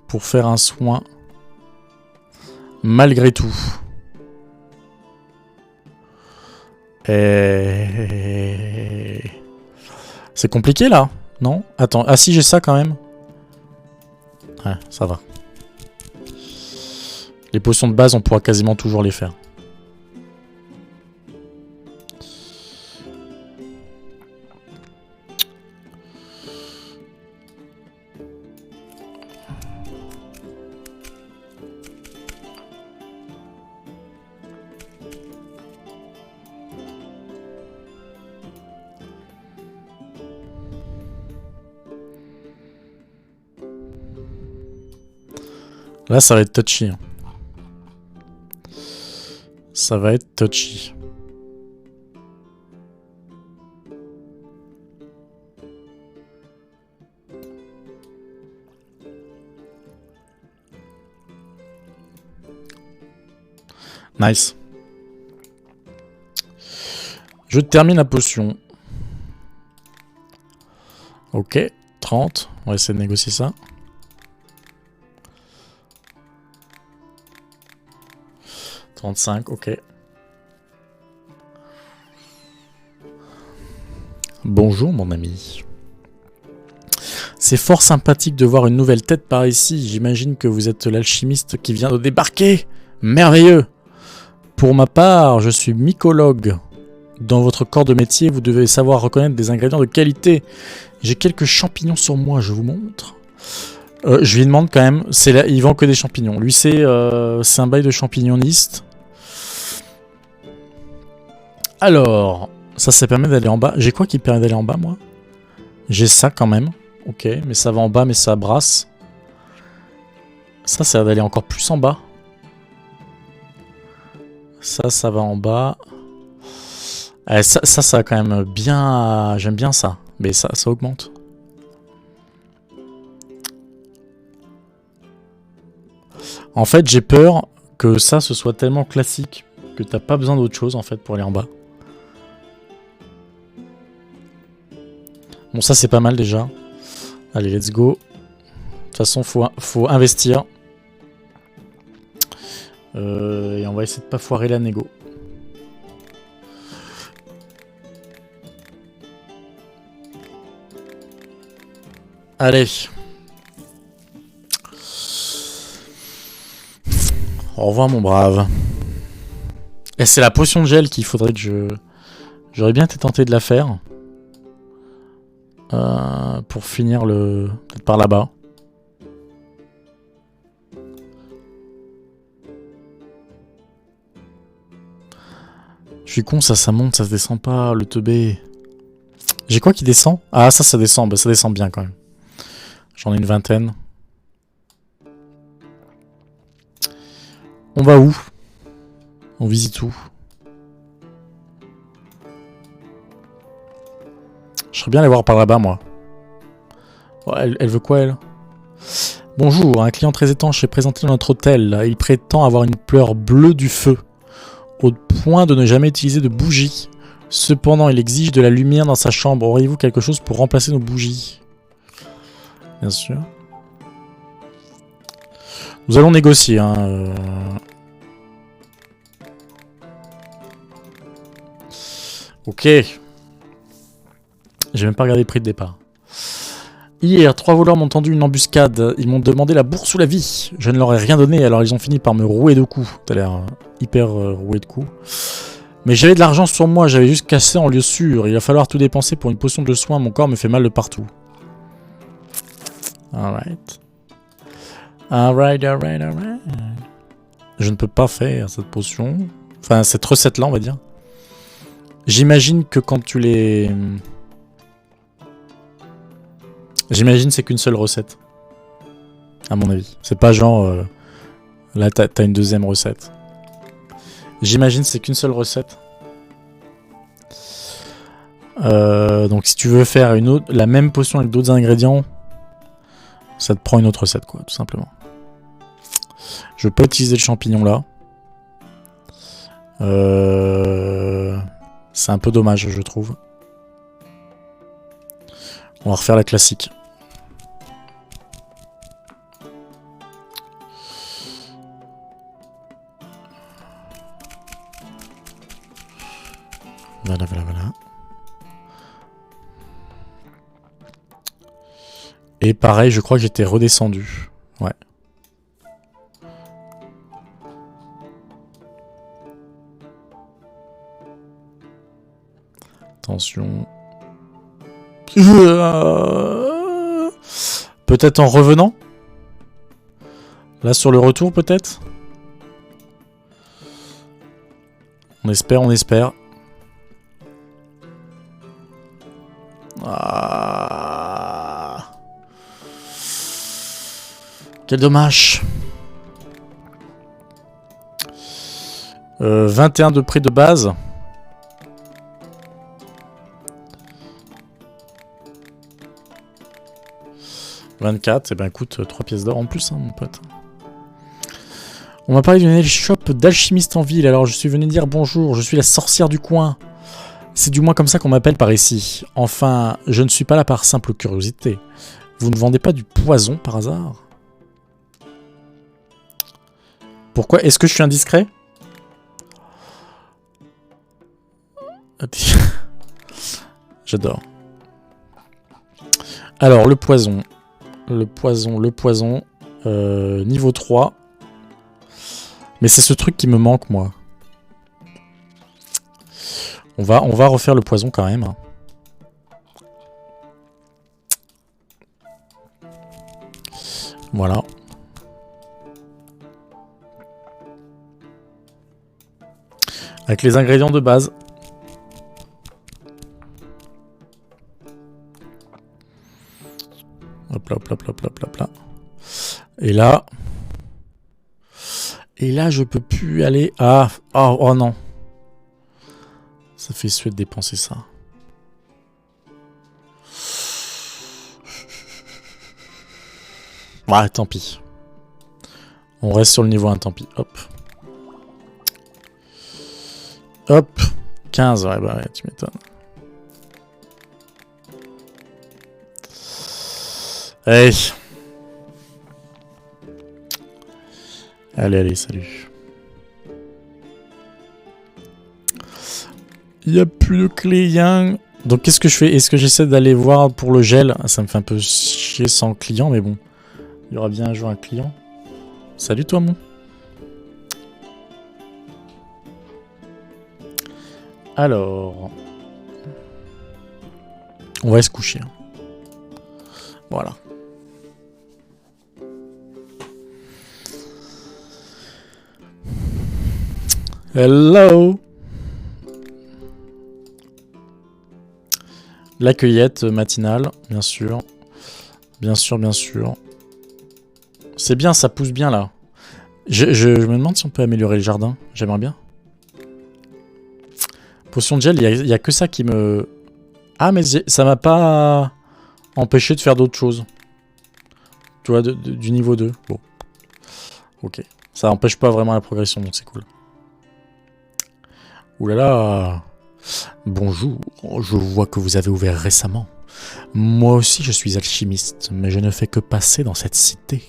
pour faire un soin malgré tout? C'est compliqué là, non? Attends, ah si j'ai ça quand même. Ouais, ça va. Les potions de base, on pourra quasiment toujours les faire. Là, ça va être touchy. Ça va être touchy. Nice. Je termine la potion. Ok, 30. On va essayer de négocier ça. 35, ok. Bonjour mon ami. C'est fort sympathique de voir une nouvelle tête par ici. J'imagine que vous êtes l'alchimiste qui vient de débarquer. Merveilleux. Pour ma part, je suis mycologue. Dans votre corps de métier, vous devez savoir reconnaître des ingrédients de qualité. J'ai quelques champignons sur moi, je vous montre. Je lui demande quand même, il vend que des champignons. Lui, c'est un bail de champignoniste. Alors, ça permet d'aller en bas. J'ai quoi qui permet d'aller en bas, moi? J'ai ça quand même. Ok, mais ça va en bas, mais ça brasse. Ça va d'aller encore plus en bas. Ça va en bas. Ça a quand même bien... J'aime bien ça. Mais ça augmente. En fait, j'ai peur que ça, ce soit tellement classique que t'as pas besoin d'autre chose, en fait, pour aller en bas. Bon, ça, c'est pas mal, déjà. Allez, let's go. De toute façon, faut investir. Et on va essayer de pas foirer la négo. Allez. Au revoir mon brave. Et c'est la potion de gel qu'il faudrait que je... J'aurais bien été tenté de la faire. Pour finir le... Peut-être par là-bas. Je suis con, ça monte, ça se descend pas, le teubé. J'ai quoi qui descend? Ah, ça descend, bah, ça descend bien quand même. J'en ai une vingtaine. On va où? On visite où? Je serais bien aller voir par là-bas, moi. Oh, elle veut quoi, elle? Bonjour, un client très étanche est présenté dans notre hôtel. Il prétend avoir une pleure bleue du feu, au point de ne jamais utiliser de bougies. Cependant, il exige de la lumière dans sa chambre. Auriez-vous quelque chose pour remplacer nos bougies? Bien sûr. Nous allons négocier. Hein. Ok. J'ai même pas regardé le prix de départ. Hier, 3 voleurs m'ont tendu une embuscade. Ils m'ont demandé la bourse ou la vie. Je ne leur ai rien donné, alors ils ont fini par me rouer de coups. T'as l'air hyper roué de coups. Mais j'avais de l'argent sur moi, j'avais juste cassé en lieu sûr. Il va falloir tout dépenser pour une potion de soin. Mon corps me fait mal de partout. Alright. Alright. Je ne peux pas faire cette potion. Enfin, cette recette-là, on va dire. J'imagine que quand tu les... J'imagine c'est qu'une seule recette. À mon avis. C'est pas genre... là, t'as une deuxième recette. J'imagine c'est qu'une seule recette. Donc si tu veux faire la même potion avec d'autres ingrédients, ça te prend une autre recette, quoi, tout simplement. Je veux pas utiliser le champignon là. C'est un peu dommage, je trouve. On va refaire la classique. Voilà. Et pareil, je crois que j'étais redescendu. Ouais. Attention. Peut-être en revenant? Là, sur le retour, peut-être? On espère. Ah. Quel dommage. 21 de prix de base. « 24, et ben écoute, 3 pièces d'or en plus, hein, mon pote. On m'a parlé d'une nail shop d'alchimiste en ville, alors je suis venu dire bonjour, je suis la sorcière du coin. C'est du moins comme ça qu'on m'appelle par ici. Enfin, je ne suis pas là par simple curiosité. Vous ne vendez pas du poison par hasard? Pourquoi? Est-ce que je suis indiscret? J'adore. Alors, le poison. Niveau 3. Mais c'est ce truc qui me manque, moi. On va refaire le poison quand même. Voilà. Avec les ingrédients de base. Hop là. Et là... je peux plus aller... Ah, oh non. Ça fait suer de dépenser ça. Ouais, tant pis. On reste sur le niveau 1, tant pis. Hop. 15, ouais, bah ouais, tu m'étonnes. Allez. Allez, salut. Il n'y a plus de clients. Donc qu'est-ce que je fais? Est-ce que j'essaie d'aller voir pour le gel? Ça me fait un peu chier sans client, mais bon. Il y aura bien un jour un client. Salut toi, mon. Alors... On va aller se coucher. Voilà. Hello. La cueillette matinale, bien sûr. Bien sûr, bien sûr. C'est bien, ça pousse bien là. Je me demande si on peut améliorer le jardin. J'aimerais bien. Potion de gel, il y a que ça qui me... Ah, mais ça m'a pas empêché de faire d'autres choses. Tu vois, du niveau 2. Bon. Ok. Ça empêche pas vraiment la progression, donc c'est cool. Ouh là là. Bonjour, je vois que vous avez ouvert récemment. Moi aussi je suis alchimiste, mais je ne fais que passer dans cette cité.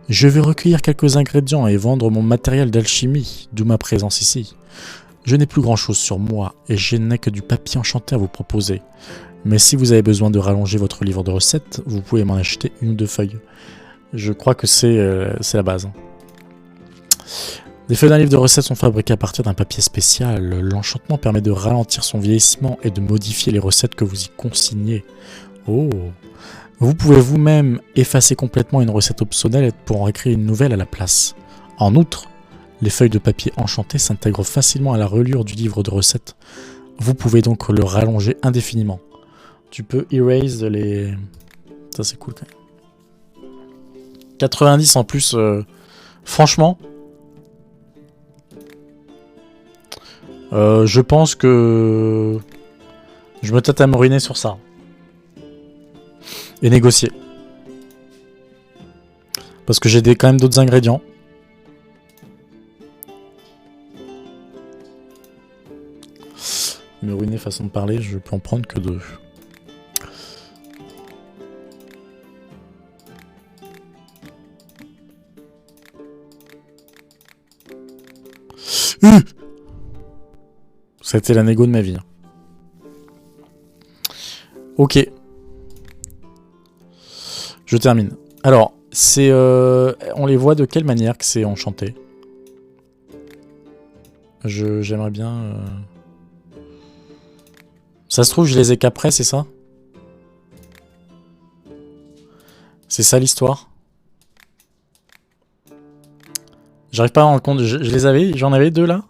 Je vais recueillir quelques ingrédients et vendre mon matériel d'alchimie, d'où ma présence ici. Je n'ai plus grand chose sur moi, et je n'ai que du papier enchanté à vous proposer. Mais si vous avez besoin de rallonger votre livre de recettes, vous pouvez m'en acheter 1 ou 2 feuilles. Je crois que c'est la base. Les feuilles d'un livre de recettes sont fabriquées à partir d'un papier spécial. L'enchantement permet de ralentir son vieillissement et de modifier les recettes que vous y consignez. Oh. Vous pouvez vous-même effacer complètement une recette obsolète pour en réécrire une nouvelle à la place. En outre, les feuilles de papier enchantées s'intègrent facilement à la reliure du livre de recettes. Vous pouvez donc le rallonger indéfiniment. Tu peux erase les... Ça c'est cool quand même. 90 en plus, franchement... je pense que... Je me tâte à me ruiner sur ça. Et négocier. Parce que j'ai quand même d'autres ingrédients. Me ruiner façon de parler, je peux en prendre que 2. Ça a été la négo de ma vie. Ok. Je termine. Alors, c'est... on les voit de quelle manière que c'est enchanté? J'aimerais bien... Ça se trouve, je les ai qu'après, c'est ça? C'est ça l'histoire? J'arrive pas à me rendre compte. Je les avais... J'en avais 2 là?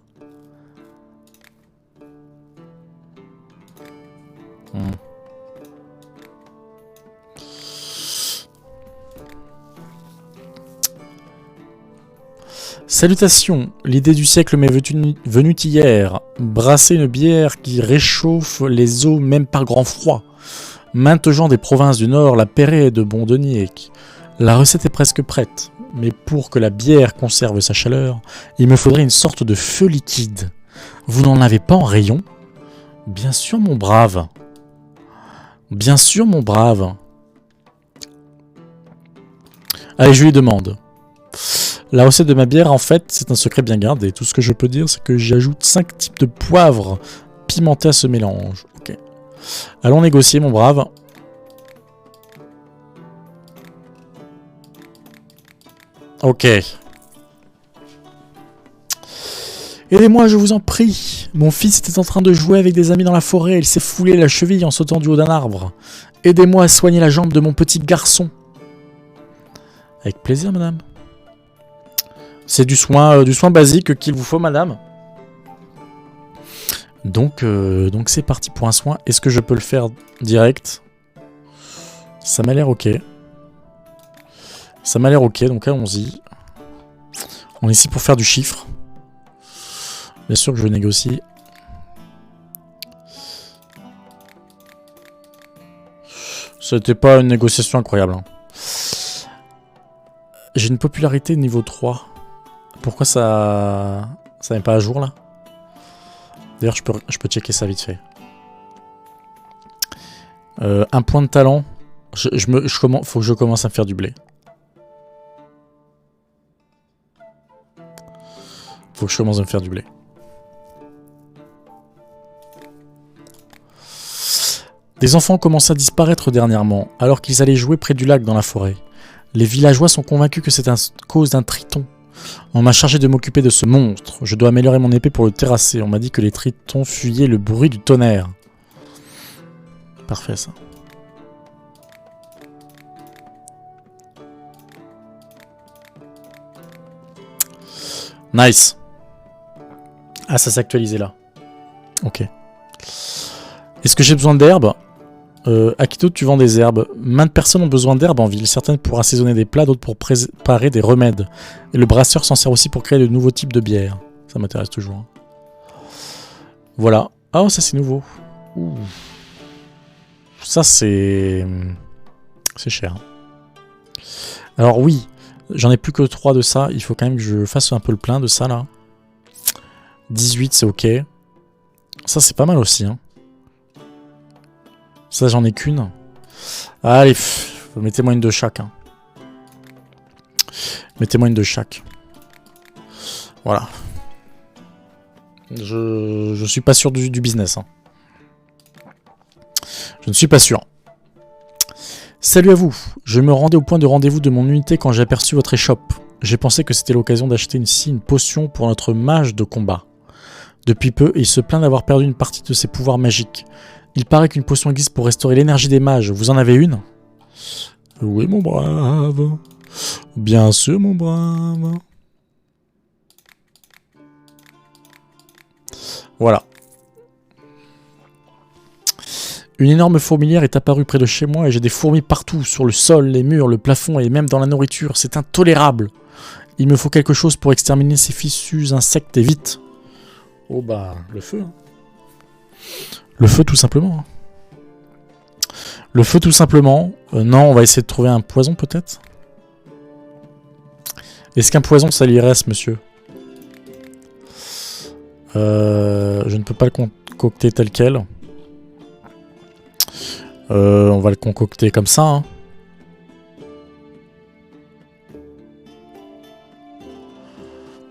Salutations, l'idée du siècle m'est venue hier. Brasser une bière qui réchauffe les eaux même par grand froid. Maintes gens des provinces du Nord la paieraient de bon denier. La recette est presque prête, mais pour que la bière conserve sa chaleur, il me faudrait une sorte de feu liquide. Vous n'en avez pas en rayon? Bien sûr, mon brave. Bien sûr, mon brave. Allez, je lui demande. La recette de ma bière, en fait, c'est un secret bien gardé. Tout ce que je peux dire, c'est que j'ajoute 5 types de poivre pimentés à ce mélange. Ok. Allons négocier, mon brave. Ok. Aidez-moi, je vous en prie. Mon fils était en train de jouer avec des amis dans la forêt. Il s'est foulé la cheville en sautant du haut d'un arbre. Aidez-moi à soigner la jambe de mon petit garçon. Avec plaisir, madame. C'est du soin basique qu'il vous faut, madame. Donc c'est parti pour un soin. Est-ce que je peux le faire direct? Ça m'a l'air ok. Ça m'a l'air ok, donc allons-y. On est ici pour faire du chiffre. Bien sûr que je négocie. C'était pas une négociation incroyable. Hein. J'ai une popularité niveau 3. Pourquoi ça n'est pas à jour là? D'ailleurs, je peux checker ça vite fait. Un point de talent. Faut que je commence à me faire du blé. Faut que je commence à me faire du blé. Des enfants ont commencé à disparaître dernièrement, alors qu'ils allaient jouer près du lac dans la forêt. Les villageois sont convaincus que c'est à cause d'un triton. On m'a chargé de m'occuper de ce monstre. Je dois améliorer mon épée pour le terrasser. On m'a dit que les tritons fuyaient le bruit du tonnerre. Parfait ça. Nice. Ah, ça s'est actualisé là. Ok. Est-ce que j'ai besoin d'herbes? Akito, tu vends des herbes. Maintes personnes ont besoin d'herbes en ville. Certaines pour assaisonner des plats, d'autres pour préparer des remèdes. Et le brasseur s'en sert aussi pour créer de nouveaux types de bières. Ça m'intéresse toujours. Voilà. Ah, ça c'est nouveau. Ouh. Ça c'est... C'est cher. Alors oui, j'en ai plus que 3 de ça. Il faut quand même que je fasse un peu le plein de ça là. 18 c'est ok. Ça c'est pas mal aussi. Hein. Ça j'en ai qu'une. Allez, mettez-moi une de chaque. Hein. Mettez-moi une de chaque. Voilà. Je suis pas sûr du business. Hein. Je ne suis pas sûr. Salut à vous. Je me rendais au point de rendez-vous de mon unité quand j'ai aperçu votre échoppe. J'ai pensé que c'était l'occasion d'acheter une potion pour notre mage de combat. Depuis peu, il se plaint d'avoir perdu une partie de ses pouvoirs magiques. Il paraît qu'une potion existe pour restaurer l'énergie des mages. Vous en avez une? Oui, mon brave. Bien sûr, mon brave. Voilà. Une énorme fourmilière est apparue près de chez moi et j'ai des fourmis partout, sur le sol, les murs, le plafond et même dans la nourriture. C'est intolérable. Il me faut quelque chose pour exterminer ces fichus insectes et vite. Oh bah, le feu. Hein. Le feu tout simplement. Hein. Le feu tout simplement. Non, on va essayer de trouver un poison peut-être. Est-ce qu'un poison ça lui reste, monsieur? Je ne peux pas le concocter tel quel. On va le concocter comme ça. Hein.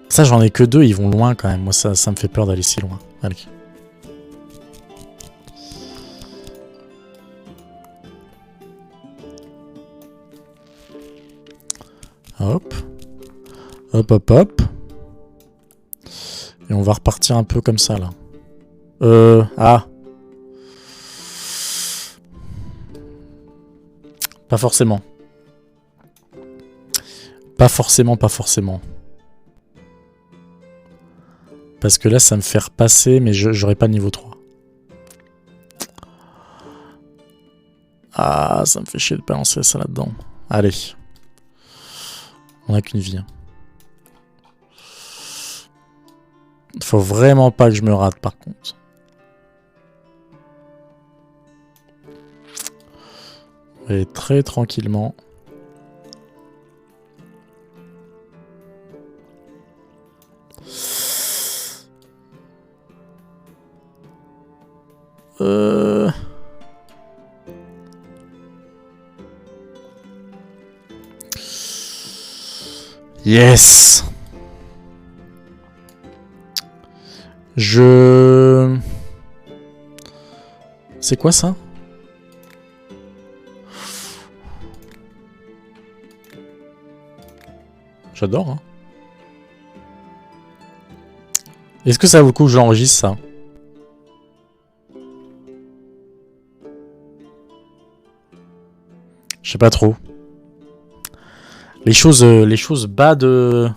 Ça, j'en ai que 2, ils vont loin quand même. Moi, ça me fait peur d'aller si loin. Allez. Hop. Hop, hop, hop. Et on va repartir un peu comme ça, là. Ah. Pas forcément. Pas forcément, pas forcément. Parce que là, ça me fait repasser, mais j'aurai pas le niveau 3. Ah, ça me fait chier de balancer ça là-dedans. Allez. On a qu'une vie. Hein. Faut vraiment pas que je me rate, par contre. Et très tranquillement. Yes. C'est quoi ça? J'adore. Hein. Est-ce que ça vaut le coup que j'enregistre ça? Je sais pas trop. Les choses bas de...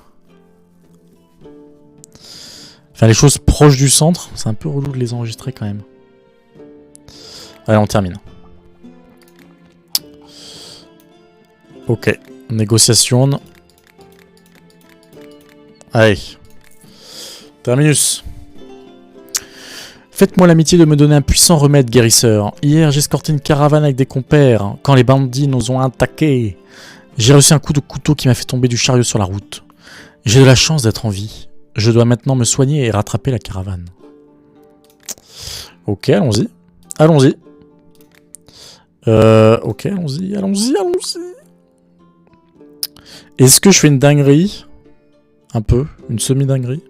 Enfin, les choses proches du centre, c'est un peu relou de les enregistrer quand même. Allez, on termine. Ok. Négociation. Allez. Terminus. Faites-moi l'amitié de me donner un puissant remède, guérisseur. Hier, j'ai escorté une caravane avec des compères. Quand les bandits nous ont attaqués, j'ai reçu un coup de couteau qui m'a fait tomber du chariot sur la route. J'ai de la chance d'être en vie. Je dois maintenant me soigner et rattraper la caravane. Ok, allons-y. Allons-y. Ok, allons-y, allons-y, allons-y. Est-ce que je fais une dinguerie? Un peu, une semi-dinguerie.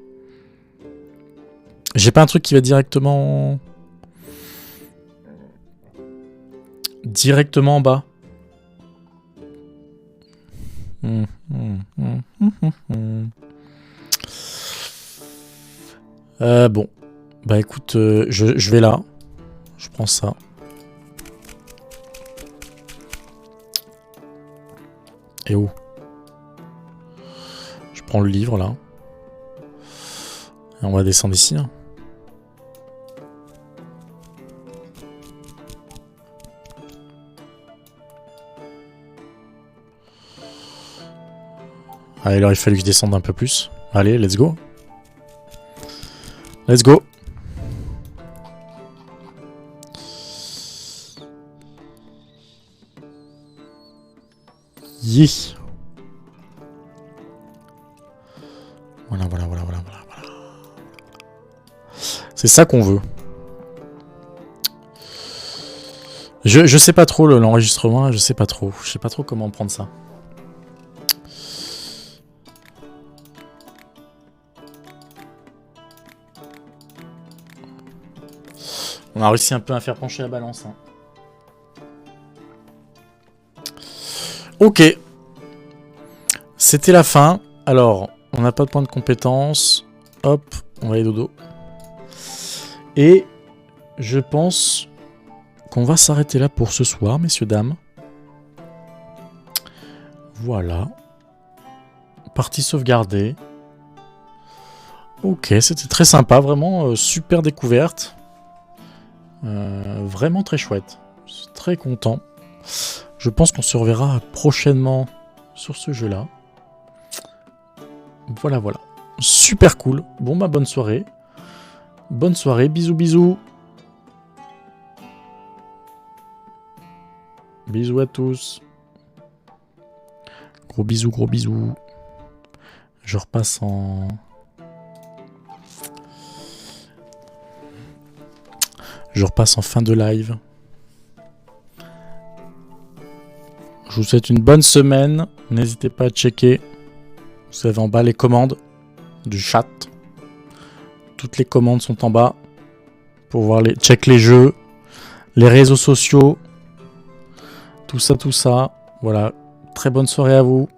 J'ai pas un truc qui va directement... Directement en bas. Bon. Bah écoute, je vais là. Je prends ça. Et où? Je prends le livre là. Et on va descendre ici. Hein. Allez, alors il fallait que je descende un peu plus. Allez, let's go. Let's go. Yeah. Voilà. C'est ça qu'on veut. Je sais pas trop l'enregistrement, je sais pas trop comment prendre ça. On a réussi un peu à faire pencher la balance. Hein. Ok. C'était la fin. Alors, on n'a pas de point de compétence. Hop, on va aller dodo. Et je pense qu'on va s'arrêter là pour ce soir, messieurs, dames. Voilà. Partie sauvegardée. Ok, c'était très sympa. Vraiment, super découverte. Vraiment très chouette. Je suis très content. Je pense qu'on se reverra prochainement sur ce jeu-là. Voilà. Super cool. Bon, bah, bonne soirée. Bonne soirée. Bisous, bisous. Bisous à tous. Gros bisous, gros bisous. Je repasse en... fin de live. Je vous souhaite une bonne semaine. N'hésitez pas à checker. Vous avez en bas les commandes du chat. Toutes les commandes sont en bas. Pour voir check les jeux. Les réseaux sociaux. Tout ça. Voilà. Très bonne soirée à vous.